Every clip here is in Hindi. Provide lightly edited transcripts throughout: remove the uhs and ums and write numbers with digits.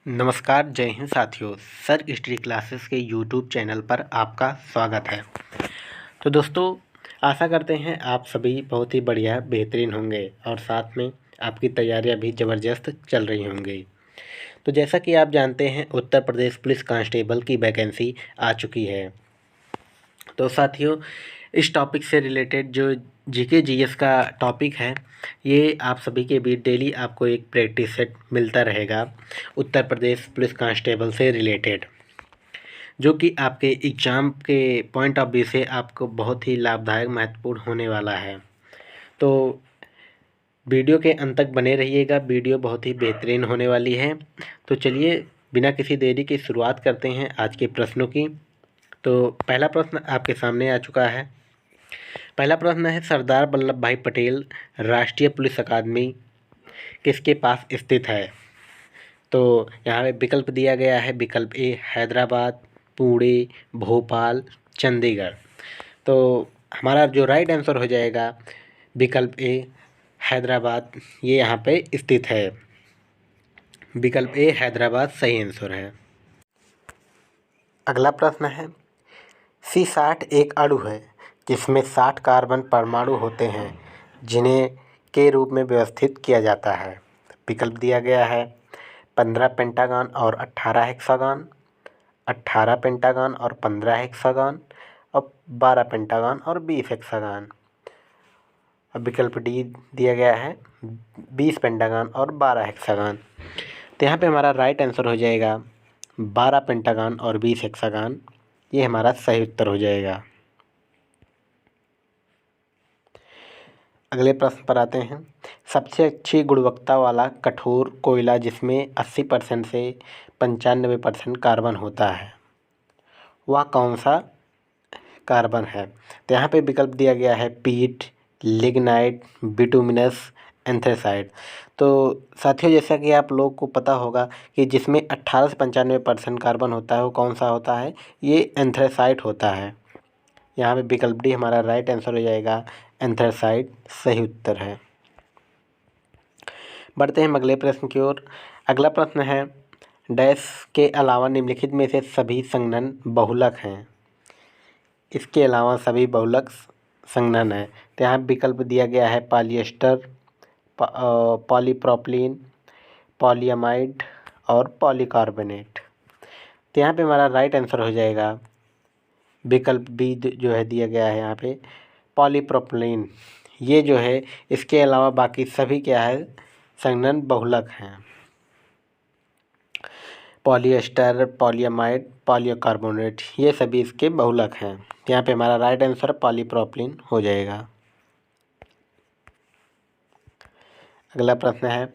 नमस्कार, जय हिंद साथियों। सर हिस्ट्री क्लासेस के यूट्यूब चैनल पर आपका स्वागत है। तो दोस्तों, आशा करते हैं आप सभी बहुत ही बढ़िया बेहतरीन होंगे और साथ में आपकी तैयारियां भी ज़बरदस्त चल रही होंगी। तो जैसा कि आप जानते हैं, उत्तर प्रदेश पुलिस कांस्टेबल की वैकेंसी आ चुकी है। तो साथियों, इस टॉपिक से रिलेटेड जो जीके जीएस का टॉपिक है, ये आप सभी के बीच डेली आपको एक प्रैक्टिस सेट मिलता रहेगा उत्तर प्रदेश पुलिस कांस्टेबल से रिलेटेड, जो कि आपके एग्ज़ाम के पॉइंट ऑफ व्यू से आपको बहुत ही लाभदायक महत्वपूर्ण होने वाला है। तो वीडियो के अंत तक बने रहिएगा, वीडियो बहुत ही बेहतरीन होने वाली है। तो चलिए बिना किसी देरी की शुरुआत करते हैं आज के प्रश्नों की। तो पहला प्रश्न आपके सामने आ चुका है। पहला प्रश्न है, सरदार वल्लभ भाई पटेल राष्ट्रीय पुलिस अकादमी किसके पास स्थित है? तो यहाँ पे विकल्प दिया गया है। विकल्प ए हैदराबाद, पुणे, भोपाल, चंडीगढ़। तो हमारा जो राइट आंसर हो जाएगा विकल्प ए हैदराबाद, ये यहाँ पे स्थित है। विकल्प ए हैदराबाद सही आंसर है। अगला प्रश्न है, C60 एक अणु है जिसमें 60 कार्बन परमाणु होते हैं जिन्हें के रूप में व्यवस्थित किया जाता है। विकल्प दिया गया है 15 पेंटागन और 18 हेक्सागन, 18 पेंटागन और 15 हेक्सागन, और 12 पेंटागन और 20 हेक्सागन। अब विकल्प डी दिया गया है 20 पेंटागन और 12 हेक्सागन। तो यहाँ पे हमारा राइट आंसर हो जाएगा 12 पेंटागन और 20 हेक्सागन, ये हमारा सही उत्तर हो जाएगा। अगले प्रश्न पर आते हैं। सबसे अच्छी गुणवत्ता वाला कठोर कोयला जिसमें 80% से 95% कार्बन होता है, वह कौन सा कार्बन है? तो यहाँ पे विकल्प दिया गया है पीट, लिग्नाइट, बिटुमिनस, एंथ्रेसाइट। तो साथियों, जैसा कि आप लोग को पता होगा कि जिसमें 18 से 95% कार्बन होता है वो कौन सा होता है? ये एंथ्रेसाइट होता है। यहाँ पे विकल्प डी हमारा राइट आंसर हो जाएगा, एंथ्रेसाइट सही उत्तर है। बढ़ते हैं अगले प्रश्न की ओर। अगला प्रश्न है, डैश के अलावा निम्नलिखित में से सभी संघनन बहुलक हैं। इसके अलावा सभी बहुलक संघनन है। तो यहाँ विकल्प दिया गया है पॉलिएस्टर, पॉलीप्रोपिलीन, पॉलीअमाइड और पॉलीकार्बोनेट। तो यहाँ पे हमारा राइट आंसर हो जाएगा विकल्प बी जो है दिया गया है यहाँ पे पॉलीप्रोपिलीन। ये जो है इसके अलावा बाकी सभी क्या है? संघनन बहुलक हैं। पॉलिएस्टर, पॉलीअमाइड, पॉलीकार्बोनेट, ये सभी इसके बहुलक हैं। यहाँ पे हमारा राइट आंसर पॉलीप्रोपिलीन हो जाएगा। अगला प्रश्न है,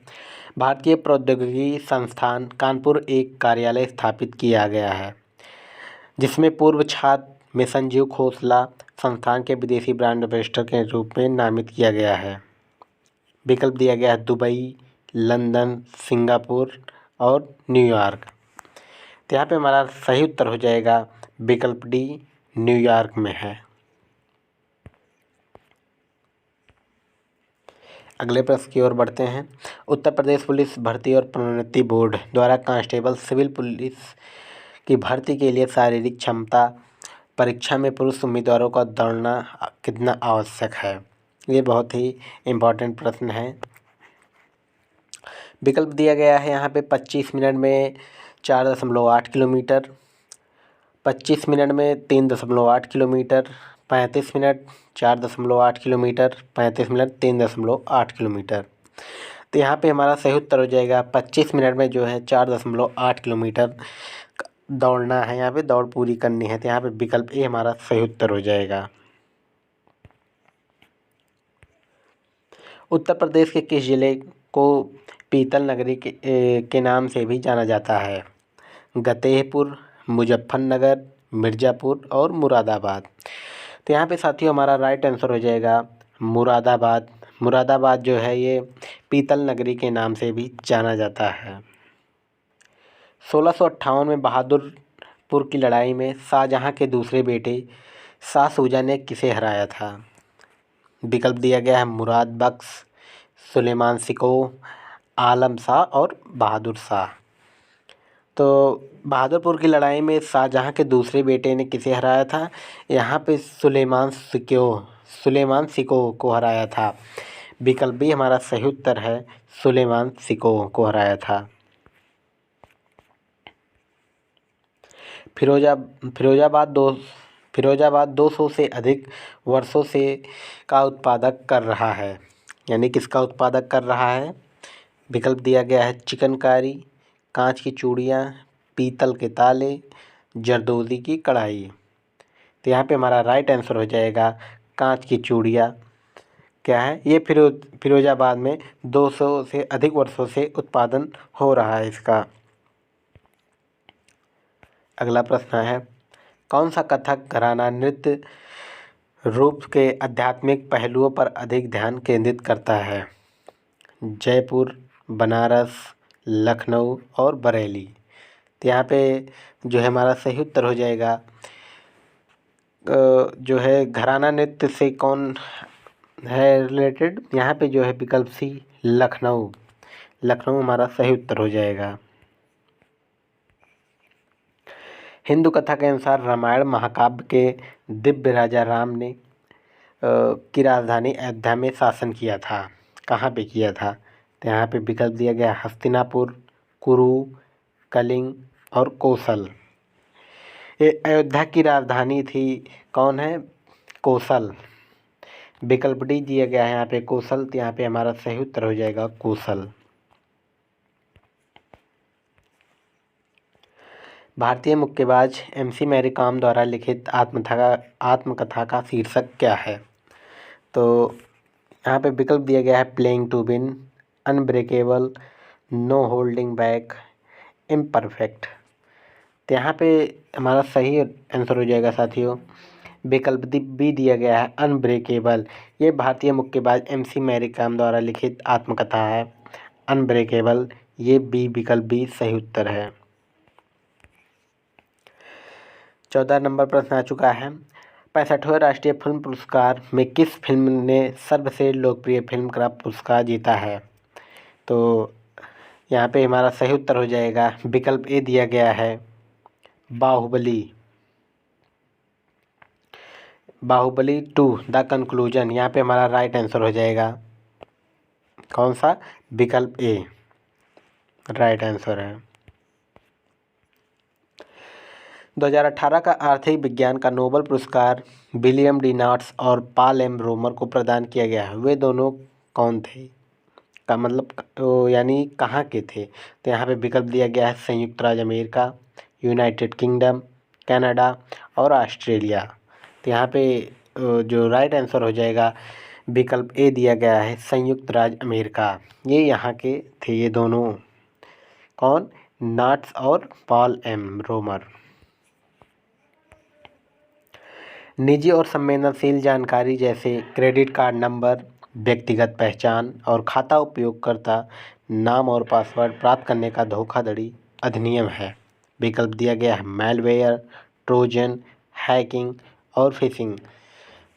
भारतीय प्रौद्योगिकी संस्थान कानपुर एक कार्यालय स्थापित किया गया है जिसमें पूर्व छात्र में संजीव खोसला संस्थान के विदेशी ब्रांड एम्बेसडर के रूप में नामित किया गया है। विकल्प दिया गया है दुबई, लंदन, सिंगापुर और न्यूयॉर्क। तो यहाँ पे हमारा सही उत्तर हो जाएगा विकल्प डी, न्यूयॉर्क में है। अगले प्रश्न की ओर बढ़ते हैं। उत्तर प्रदेश पुलिस भर्ती और प्रोन्नति बोर्ड द्वारा कांस्टेबल सिविल पुलिस की भर्ती के लिए शारीरिक क्षमता परीक्षा में पुरुष उम्मीदवारों का दौड़ना कितना आवश्यक है? ये बहुत ही इम्पोर्टेंट प्रश्न है। विकल्प दिया गया है यहाँ पे 25 मिनट में 4.8 किलोमीटर, 25 मिनट में 3.8 kilometre, 35 minute 4.8 kilometre, 35 minute 3.8 kilometre. तो यहाँ पे हमारा सही उत्तर हो जाएगा 25 मिनट में जो है 4.8 किलोमीटर दौड़ना है, यहाँ पे दौड़ पूरी करनी है। तो यहाँ पे विकल्प ए हमारा सही उत्तर हो जाएगा। उत्तर प्रदेश के किस जिले को पीतल नगरी के नाम से भी जाना जाता है? फतेहपुर, मुजफ्फरनगर, मिर्ज़ापुर और मुरादाबाद। तो यहाँ पे साथियों हमारा राइट आंसर हो जाएगा मुरादाबाद। मुरादाबाद जो है ये पीतल नगरी के नाम से भी जाना जाता है। 1658 में बहादुरपुर की लड़ाई में शाहजहां के दूसरे बेटे शाह सूजा ने किसे हराया था? विकल्प दिया गया है मुराद बख्श, सुलेमान सिकोह, आलम शाह और बहादुर शाह। तो बहादुरपुर की लड़ाई में शाहजहाँ के दूसरे बेटे ने किसे हराया था? यहाँ पे सुलेमान सिकोह को हराया था। विकल्प बी हमारा सही उत्तर है, सुलेमान सिकोह को हराया था। फिरोजाबाद 200 से अधिक वर्षों से का उत्पादक कर रहा है, यानी किसका उत्पादक कर रहा है? विकल्प दिया गया है चिकनकारी, कांच की चूड़ियाँ, पीतल के ताले, जरदोज़ी की कढ़ाई। तो यहाँ पे हमारा राइट आंसर हो जाएगा कांच की चूड़ियाँ। क्या है ये? फिरोजाबाद में 200 से अधिक वर्षों से उत्पादन हो रहा है इसका। अगला प्रश्न है, कौन सा कथक घराना नृत्य रूप के आध्यात्मिक पहलुओं पर अधिक ध्यान केंद्रित करता है? जयपुर, बनारस, लखनऊ और बरेली। तो यहाँ पे जो है हमारा सही उत्तर हो जाएगा जो है घराना नृत्य से कौन है रिलेटेड? यहाँ पे जो है विकल्प सी लखनऊ हमारा सही उत्तर हो जाएगा। हिंदू कथा के अनुसार रामायण महाकाव्य के दिव्य राजा राम ने की राजधानी अयोध्या में शासन किया था। कहाँ पे किया था? तो यहाँ पे विकल्प दिया गया हस्तिनापुर, कुरु, कलिंग और कौशल। ये अयोध्या की राजधानी थी, कौन है? कौशल। विकल्प डी दिया गया है यहाँ पे कौशल, तो यहाँ पे हमारा सही उत्तर हो जाएगा कौशल। भारतीय मुक्केबाज MC मैरी कॉम द्वारा लिखित आत्मकथा का शीर्षक क्या है? तो यहाँ पे विकल्प दिया गया है playing to win, unbreakable, no holding back, imperfect. तो यहाँ पे हमारा सही आंसर हो जाएगा साथियों, विकल्प बी दिया गया है अनब्रेकेबल। ये भारतीय मुक्केबाज MC मैरी कॉम द्वारा लिखित आत्मकथा है अनब्रेकेबल। ये विकल्प बी सही उत्तर है। 14 नंबर प्रश्न आ चुका है, 65वें राष्ट्रीय फिल्म पुरस्कार में किस फिल्म ने सर्वश्रेष्ठ लोकप्रिय फिल्म का पुरस्कार जीता है? तो यहाँ पे हमारा सही उत्तर हो जाएगा विकल्प ए दिया गया है बाहुबली 2 द कंक्लूजन। यहाँ पे हमारा राइट आंसर हो जाएगा कौन सा? विकल्प ए राइट आंसर है। 2018 का आर्थिक विज्ञान का नोबेल पुरस्कार विलियम डी नॉट्स और पॉल एम रोमर को प्रदान किया गया है। वे दोनों कौन थे? का मतलब यानी कहाँ के थे? तो यहाँ पे विकल्प दिया गया है संयुक्त राज्य अमेरिका, यूनाइटेड किंगडम, कनाडा और ऑस्ट्रेलिया। तो यहाँ पे जो राइट आंसर हो जाएगा विकल्प ए दिया गया है संयुक्त राज्य अमेरिका। ये यहाँ के थे, ये दोनों कौन? नॉट्स और पॉल एम रोमर। निजी और संवेदनशील जानकारी जैसे क्रेडिट कार्ड नंबर, व्यक्तिगत पहचान और खाता उपयोगकर्ता नाम और पासवर्ड प्राप्त करने का धोखाधड़ी अधिनियम है। विकल्प दिया गया है मैलवेयर, ट्रोजन, हैकिंग और फिशिंग।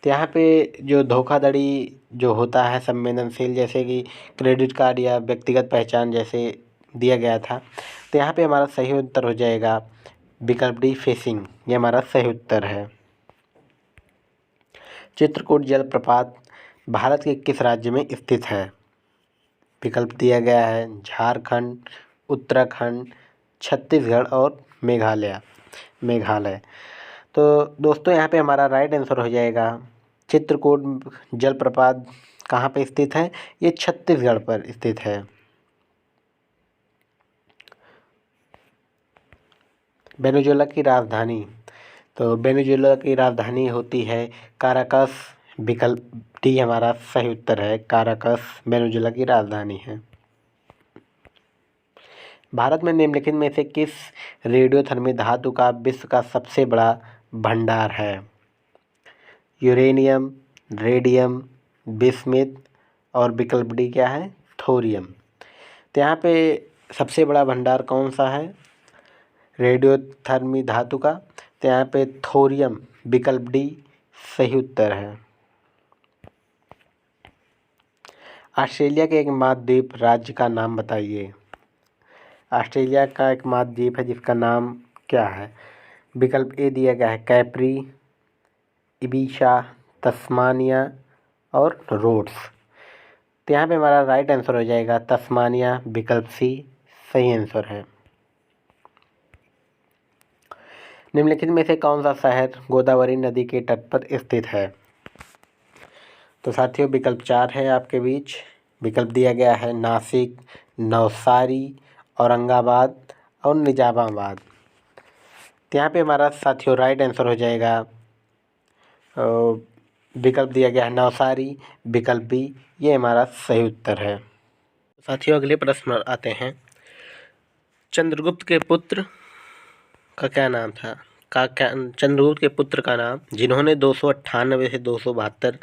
तो यहाँ पे जो धोखाधड़ी जो होता है संवेदनशील, जैसे कि क्रेडिट कार्ड या व्यक्तिगत पहचान जैसे दिया गया था, तो यहाँ पे हमारा सही उत्तर हो जाएगा विकल्प डी फिशिंग। ये हमारा सही उत्तर है। चित्रकूट जलप्रपात भारत के किस राज्य में स्थित है? विकल्प दिया गया है झारखंड, उत्तराखंड, छत्तीसगढ़ और मेघालय। तो दोस्तों यहाँ पे हमारा राइट आंसर हो जाएगा चित्रकूट जलप्रपात कहाँ पे स्थित है? ये छत्तीसगढ़ पर स्थित है। वेनेजुएला की राजधानी, तो वेनेजुएला की राजधानी होती है काराकस। विकल्प डी हमारा सही उत्तर है, काराकस वेनेजुएला की राजधानी है। भारत में निम्नलिखित में से किस रेडियोधर्मी धातु का विश्व का सबसे बड़ा भंडार है? यूरेनियम, रेडियम, बिस्मिथ और विकल्प डी क्या है? थोरियम। तो यहाँ पे सबसे बड़ा भंडार कौन सा है रेडियोधर्मी धातु का? तो यहाँ पे थोरियम, विकल्प डी सही उत्तर है। ऑस्ट्रेलिया के एक महाद्वीप राज्य का नाम बताइए। ऑस्ट्रेलिया का एक महाद्वीप है जिसका नाम क्या है? विकल्प ए दिया गया है कैप्री, इबीशा, तस्मानिया और रोड्स। तो यहाँ पे हमारा राइट आंसर हो जाएगा तस्मानिया, विकल्प सी सही आंसर है। निम्नलिखित में से कौन सा शहर गोदावरी नदी के तट पर स्थित है? तो साथियों विकल्प 4 है आपके बीच। विकल्प दिया गया है नासिक, नवसारी, औरंगाबाद और निजामाबाद। तो यहाँ पे हमारा साथियों राइट आंसर हो जाएगा विकल्प दिया गया है नवसारी, विकल्प बी ये हमारा सही उत्तर है। साथियों अगले प्रश्न आते हैं। चंद्रगुप्त के पुत्र का क्या नाम था? चंद्रगुप्त के पुत्र का नाम जिन्होंने 298 से 272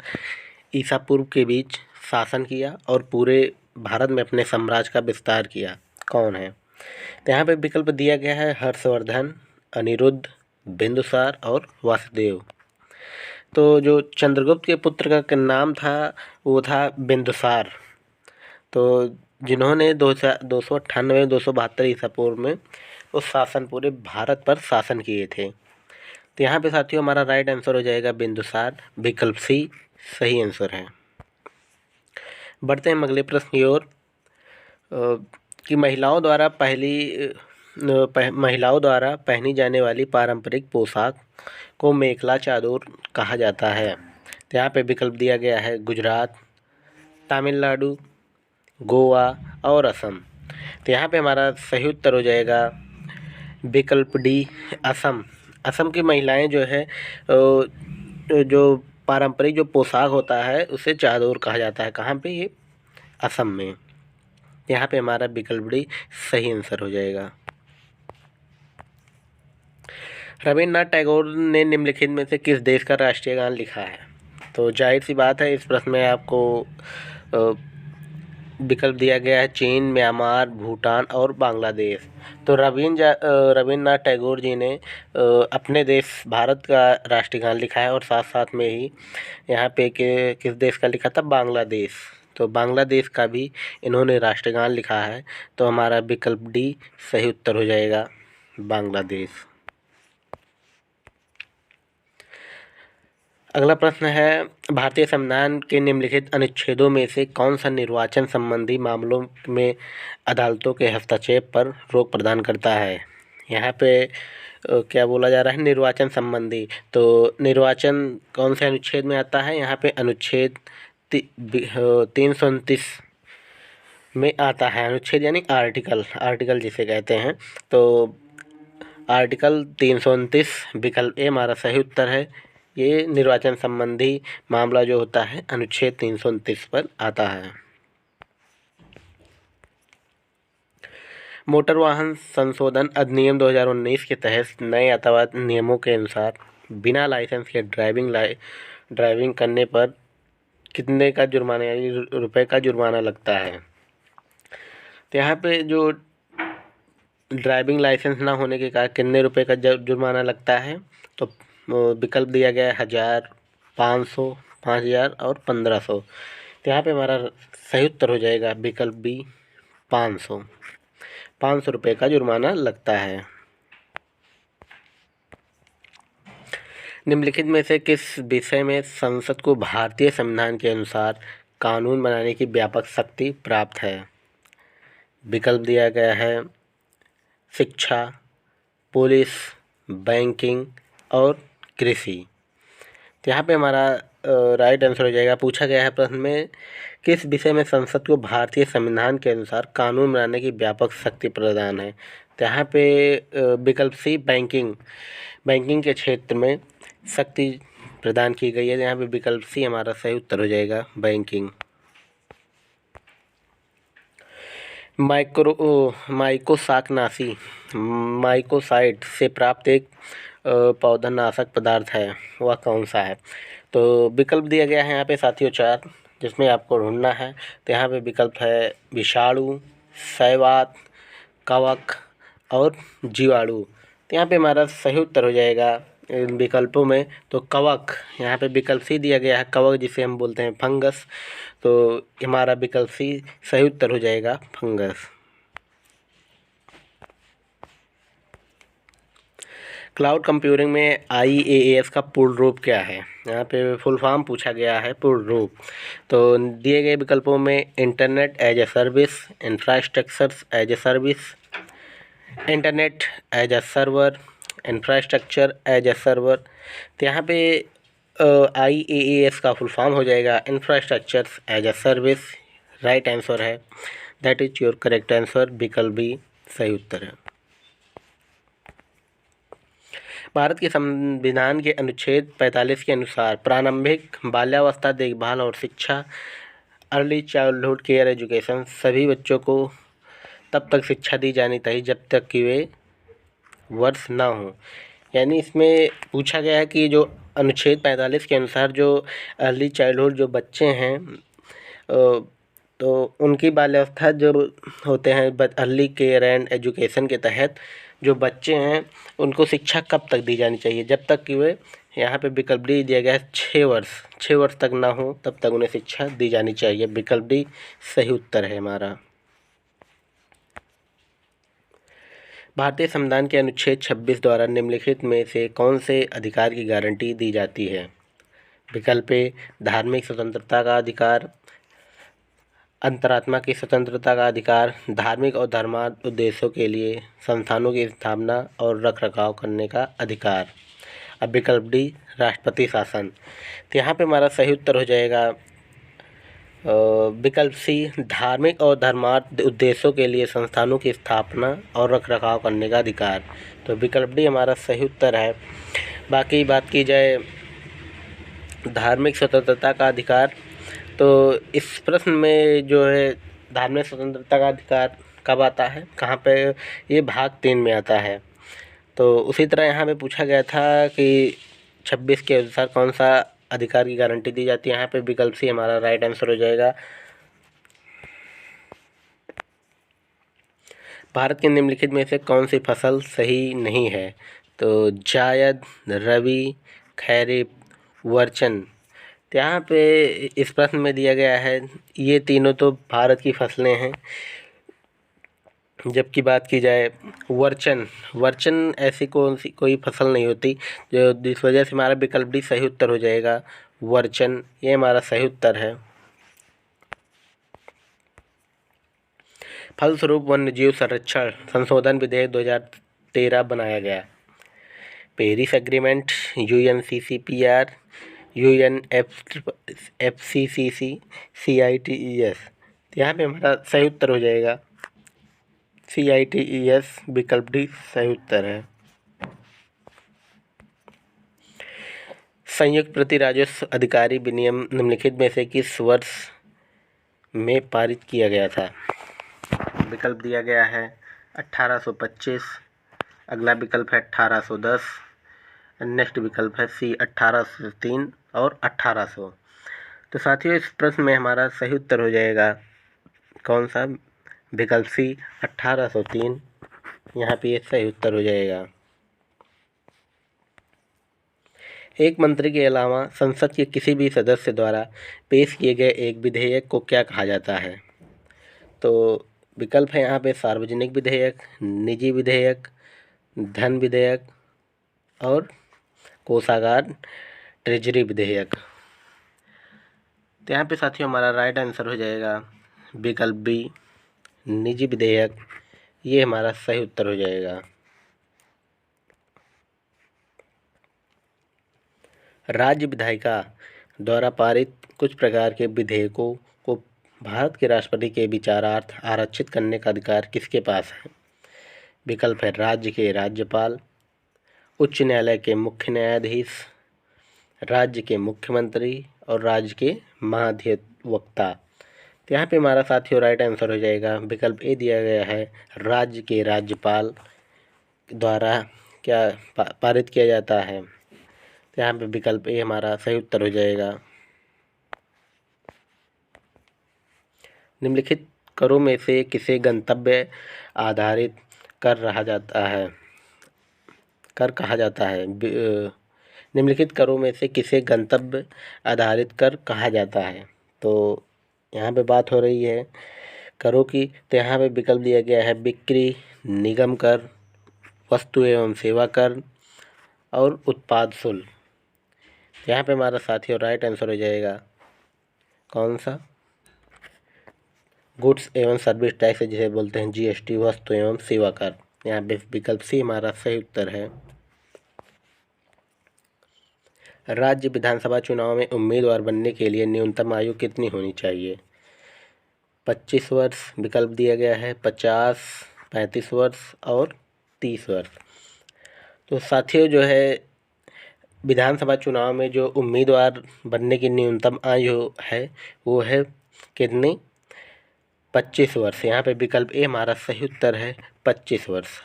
ईसा पूर्व के बीच शासन किया और पूरे भारत में अपने साम्राज्य का विस्तार किया, कौन है? तो यहाँ पे विकल्प दिया गया है हर्षवर्धन, अनिरुद्ध, बिंदुसार और वासुदेव। तो जो चंद्रगुप्त के पुत्र का नाम था वो था बिंदुसार। तो जिन्होंने 298 272 ईसा पूर्व में उस शासन पूरे भारत पर शासन किए थे। तो यहाँ पे साथियों हमारा राइट आंसर हो जाएगा बिंदुसार, विकल्प सी सही आंसर है। बढ़ते हैं अगले प्रश्न की ओर कि महिलाओं द्वारा पहनी जाने वाली पारंपरिक पोशाक को मेखला चादर कहा जाता है। तो यहाँ पे विकल्प दिया गया है गुजरात, तमिलनाडु, गोवा और असम। तो यहाँ पे हमारा सही उत्तर हो जाएगा विकल्प डी असम। असम की महिलाएं जो है जो पारंपरिक जो पोशाक होता है उसे चादर कहा जाता है। कहाँ पे? ये असम में। यहाँ पे हमारा विकल्प डी सही आंसर हो जाएगा। रविन्द्रनाथ टैगोर ने निम्नलिखित में से किस देश का राष्ट्रीय गान लिखा है? तो जाहिर सी बात है इस प्रश्न में आपको विकल्प दिया गया है चीन, म्यांमार, भूटान और बांग्लादेश। तो रविन्द्रनाथ टैगोर जी ने अपने देश भारत का राष्ट्रीय गान लिखा है और साथ साथ में ही यहाँ पे किस देश का लिखा था? बांग्लादेश। तो बांग्लादेश का भी इन्होंने राष्ट्रीय गान लिखा है। तो हमारा विकल्प डी सही उत्तर हो जाएगा बांग्लादेश। अगला प्रश्न है भारतीय संविधान के निम्नलिखित अनुच्छेदों में से कौन सा निर्वाचन संबंधी मामलों में अदालतों के हस्तक्षेप पर रोक प्रदान करता है? यहाँ पे क्या बोला जा रहा है? निर्वाचन संबंधी। तो निर्वाचन कौन से अनुच्छेद में आता है? यहाँ पे अनुच्छेद 329 में आता है। अनुच्छेद यानी आर्टिकल जिसे कहते हैं। तो आर्टिकल 329 विकल्प ए हमारा सही उत्तर है। ये निर्वाचन संबंधी मामला जो होता है अनुच्छेद 329 पर आता है। मोटर वाहन संशोधन अधिनियम 2019 के तहत नए यातायात नियमों के अनुसार बिना लाइसेंस के ड्राइविंग करने पर कितने का जुर्माना यानी रुपए का जुर्माना लगता है? तो यहाँ पे जो ड्राइविंग लाइसेंस ना होने के कारण कितने रुपए का जुर्माना लगता है? तो विकल्प दिया गया है 1000, 500, 5000 और 1500। तो यहाँ पे हमारा सही उत्तर हो जाएगा विकल्प बी 500 रुपये का जुर्माना लगता है। निम्नलिखित में से किस विषय में संसद को भारतीय संविधान के अनुसार कानून बनाने की व्यापक शक्ति प्राप्त है? विकल्प दिया गया है शिक्षा, पुलिस, बैंकिंग और कृषि। तो यहाँ पे हमारा राइट आंसर हो जाएगा। पूछा गया है प्रश्न में किस विषय में संसद को भारतीय संविधान के अनुसार कानून बनाने की व्यापक शक्ति प्रदान है? तो यहाँ पे विकल्प सी बैंकिंग के क्षेत्र में शक्ति प्रदान की गई है। यहाँ पे विकल्प सी हमारा सही उत्तर हो जाएगा बैंकिंग। माइकोसाइट से प्राप्त एक पौधनाशक पदार्थ है, वह कौन सा है? तो विकल्प दिया गया है यहाँ पे साथियों 4, जिसमें आपको ढूंढना है। तो यहाँ पे विकल्प है विषाणु, शैवाल, कवक और जीवाणु। तो यहाँ पे हमारा सही उत्तर हो जाएगा इन विकल्पों में तो कवक। यहाँ पे विकल्प सी दिया गया है कवक, जिसे हम बोलते हैं फंगस। तो हमारा विकल्प सी सही उत्तर हो जाएगा फंगस। क्लाउड कंप्यूटिंग में IaaS का पूर्ण रूप क्या है? यहाँ पे फुल फॉर्म पूछा गया है, पूर्ण रूप। तो दिए गए विकल्पों में internet as a service, infrastructure as a service, internet as a server, infrastructure as a server. तो यहाँ पे IaaS का फुल फॉर्म हो जाएगा infrastructure as a service. Right answer है, that is your correct answer, विकल्प बी सही उत्तर है। भारत के संविधान के अनुच्छेद 45 के अनुसार प्रारंभिक बाल्यावस्था देखभाल और शिक्षा, अर्ली चाइल्डहुड केयर एजुकेशन, सभी बच्चों को तब तक शिक्षा दी जानी चाहिए जब तक कि वे वर्ष ना हो। यानी इसमें पूछा गया है कि जो अनुच्छेद 45 के अनुसार जो अर्ली चाइल्डहुड जो बच्चे हैं तो उनकी बाल्यावस्था जो होते हैं अर्ली केयर एंड एजुकेशन के तहत जो बच्चे हैं उनको शिक्षा कब तक दी जानी चाहिए? जब तक कि वे, यहाँ पे विकल्प डी दिया गया है 6 वर्ष तक ना हो तब तक उन्हें शिक्षा दी जानी चाहिए। विकल्प डी सही उत्तर है हमारा। भारतीय संविधान के अनुच्छेद 26 द्वारा निम्नलिखित में से कौन से अधिकार की गारंटी दी जाती है? विकल्प ए धार्मिक स्वतंत्रता का अधिकार, अंतरात्मा की स्वतंत्रता का अधिकार, धार्मिक और धर्मार्थ उद्देश्यों के लिए संस्थानों की स्थापना और रखरखाव करने का अधिकार। अब विकल्प डी राष्ट्रपति शासन। तो यहाँ पे हमारा सही उत्तर हो जाएगा विकल्प सी धार्मिक और धर्मार्थ उद्देश्यों के लिए संस्थानों की स्थापना और रखरखाव करने का अधिकार। तो विकल्प डी हमारा सही उत्तर है। बाकी बात की जाए धार्मिक स्वतंत्रता का अधिकार, तो इस प्रश्न में जो है धार्मिक स्वतंत्रता का अधिकार कब आता है, कहाँ पे? ये भाग 3 में आता है। तो उसी तरह यहाँ पे पूछा गया था कि 26 के अनुसार कौन सा अधिकार की गारंटी दी जाती है। यहाँ पे विकल्प सी हमारा राइट आंसर हो जाएगा। भारत के निम्नलिखित में से कौन सी फसल सही नहीं है? तो जायद, रबी, खैरिफ, वर्चन। तो यहाँ पे इस प्रश्न में दिया गया है ये तीनों तो भारत की फसलें हैं, जबकि बात की जाए वर्चन ऐसी कौन सी कोई फसल नहीं होती, जो जिस वजह से हमारा विकल्प डी सही उत्तर हो जाएगा। वर्चन ये हमारा सही उत्तर है। फलस्वरूप वन्यजीव संरक्षण संशोधन विधेयक 2013 बनाया गया। Paris agreement, UNCCPR, UNFCCC, CITES। यहाँ पे हमारा सही उत्तर हो जाएगा CITES, विकल्प डी सही उत्तर है। संयुक्त प्रति राजस्व अधिकारी विनियम निम्नलिखित में से किस वर्ष में पारित किया गया था? विकल्प दिया गया है 1825, अगला विकल्प है 1810, नेक्स्ट विकल्प है सी 1803 और 1800। तो साथियों इस प्रश्न में हमारा सही उत्तर हो जाएगा कौन सा? विकल्प सी 1803। यहाँ पे ये सही उत्तर हो जाएगा। एक मंत्री के अलावा संसद के किसी भी सदस्य द्वारा पेश किए गए एक विधेयक को क्या कहा जाता है? तो विकल्प है यहाँ पे सार्वजनिक विधेयक, निजी विधेयक, धन विधेयक और कोषागार ट्रेजरी विधेयक। तो यहाँ पे साथियों हमारा राइट आंसर हो जाएगा विकल्प बी निजी विधेयक, ये हमारा सही उत्तर हो जाएगा। राज्य विधायिका द्वारा पारित कुछ प्रकार के विधेयकों को भारत के राष्ट्रपति के विचारार्थ आरक्षित करने का अधिकार किसके पास है? विकल्प है राज्य के राज्यपाल, उच्च न्यायालय के मुख्य न्यायाधीश, राज्य के मुख्यमंत्री और राज्य के महाधिवक्ता। तो यहाँ पे हमारा साथियों राइट आंसर हो जाएगा विकल्प ए दिया गया है राज्य के राज्यपाल द्वारा क्या पारित किया जाता है। तो यहाँ पे विकल्प ए हमारा सही उत्तर हो जाएगा। निम्नलिखित करों में से किसे गंतव्य आधारित कर कहा जाता है? निम्नलिखित करों में से किसे गंतव्य आधारित कर कहा जाता है? तो यहाँ पे बात हो रही है करों की। तो यहाँ पे विकल्प दिया गया है बिक्री, निगम कर, वस्तु एवं सेवा कर और उत्पाद शुल्क। यहाँ पे हमारा साथियों राइट आंसर हो जाएगा कौन सा, गुड्स एवं सर्विस टैक्स जिसे बोलते हैं जीएसटी, वस्तु एवं सेवा कर। यहाँ पे विकल्प सी हमारा सही उत्तर है। राज्य विधानसभा चुनाव में उम्मीदवार बनने के लिए न्यूनतम आयु कितनी होनी चाहिए? 25 वर्ष विकल्प दिया गया है, 50, 35 वर्ष और 30 वर्ष। तो साथियों जो है विधानसभा चुनाव में जो उम्मीदवार बनने की न्यूनतम आयु है वो है कितनी, 25 वर्ष। यहाँ पे विकल्प ए हमारा सही उत्तर है, 25 वर्ष।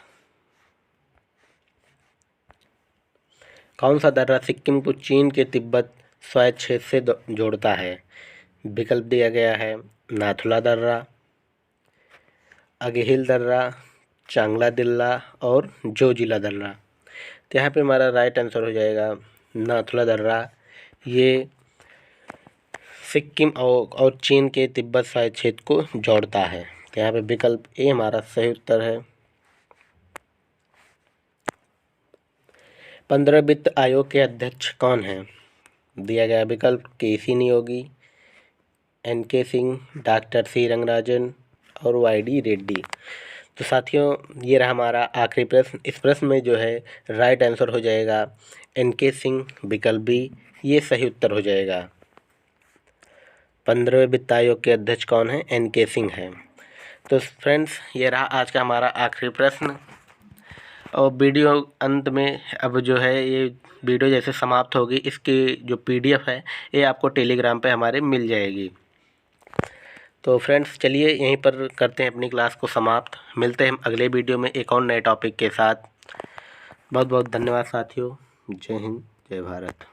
कौन सा दर्रा सिक्किम को चीन के तिब्बत स्वायत्त क्षेत्र से जोड़ता है? विकल्प दिया गया है नाथुला दर्रा, अगहिल दर्रा, चांगला दिल्ला और जोजिला दर्रा। तो यहाँ पे हमारा राइट आंसर हो जाएगा नाथुला दर्रा। ये सिक्किम और चीन के तिब्बत स्वायत्त क्षेत्र को जोड़ता है। तो यहाँ पे विकल्प ए हमारा सही उत्तर है। 15 वित्त आयोग के अध्यक्ष कौन हैं? दिया गया विकल्प K C Neogi, N K Singh, doctor C Rangarajan और वाईडी रेड्डी। तो साथियों ये रहा हमारा आखिरी प्रश्न। इस प्रश्न में जो है राइट आंसर हो जाएगा एनके सिंह, विकल्प बी ये सही उत्तर हो जाएगा। 15वें वित्त आयोग के अध्यक्ष कौन हैं? एनके सिंह हैं। तो फ्रेंड्स ये रहा आज का हमारा आखिरी प्रश्न। और वीडियो अंत में अब जो है ये वीडियो जैसे समाप्त होगी इसकी जो पीडीएफ है ये आपको टेलीग्राम पे हमारे मिल जाएगी। तो फ्रेंड्स चलिए यहीं पर करते हैं अपनी क्लास को समाप्त। मिलते हैं हम अगले वीडियो में एक और नए टॉपिक के साथ। बहुत बहुत धन्यवाद साथियों। जय हिंद, जय भारत।